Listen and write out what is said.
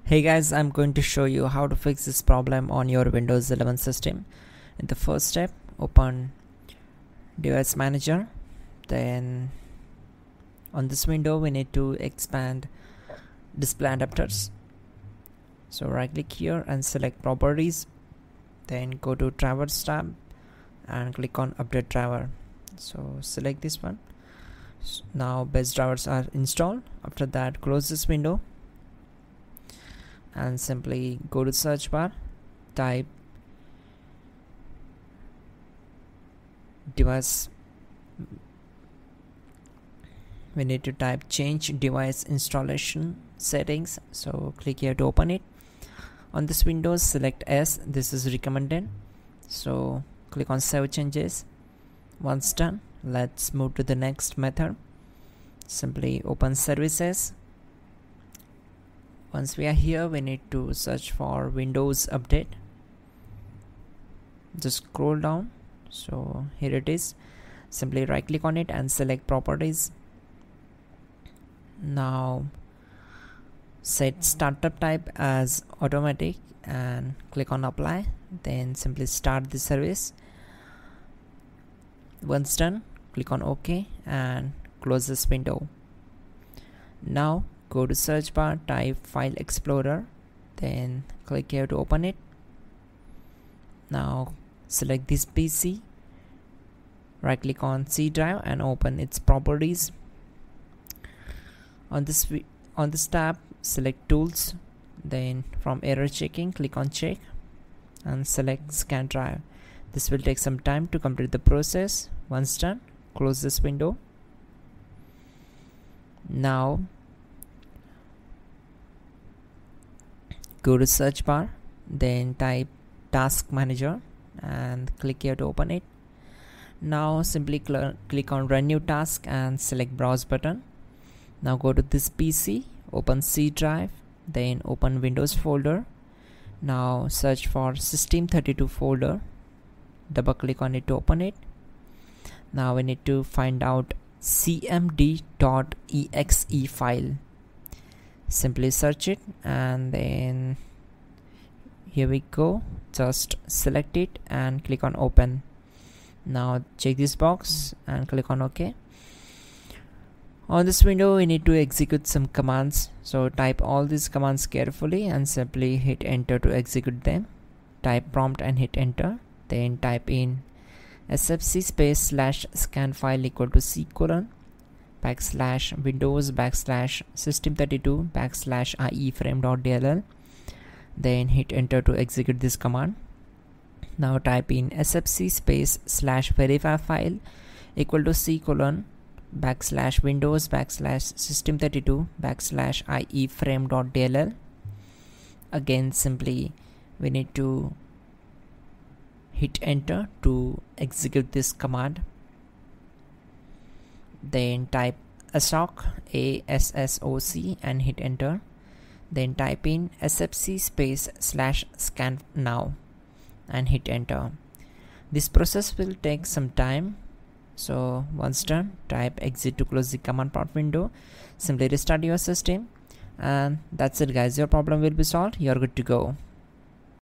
Hey guys, I'm going to show you how to fix this problem on your Windows 11 system. In the first step, open Device Manager. Then on this window, we need to expand Display Adapters. So right click here and select Properties. Then go to Drivers tab and click on Update Driver. So select this one. Now base drivers are installed. After that, close this window and simply go to search bar, type device. We need to type change device installation settings, so click here to open it. On this window, select S, this is recommended, so click on save changes. Once done, let's move to the next method. Simply open services. Once we are here, we need to search for Windows Update. Just scroll down, so here it is. Simply right click on it and select Properties. Now set startup type as automatic and click on apply. Then simply start the service. Once done, click on OK and close this window. Now go to search bar, type File Explorer, then click here to open it. Now select this PC, right click on C drive and open its properties. On this tab, select Tools, then from error checking, click on check and select Scan Drive. This will take some time to complete the process. Once done, close this window. Now go to search bar, then type Task Manager and click here to open it. Now simply click on Run New Task and select Browse button. Now go to this PC, open C drive, then open Windows folder. Now search for System32 folder, double click on it to open it. Now we need to find out cmd.exe file. Simply search it and then here we go, just select it and click on open. Now check this box and click on OK. On this window, we need to execute some commands, so type all these commands carefully and simply hit enter to execute them. Type prompt and hit enter, then type in sfc space / scan file equal to c : / windows / system32 / ie frame.dll, then hit enter to execute this command. Now type in sfc space / verify file equal to c : / windows / system32 / ie frame.dll. Again, simply we need to hit enter to execute this command. Then type assoc and hit enter. Then type in sfc space / scan now and hit enter. This process will take some time, so once done, type exit to close the command prompt window. Simply restart your system and that's it guys, your problem will be solved. You're good to go.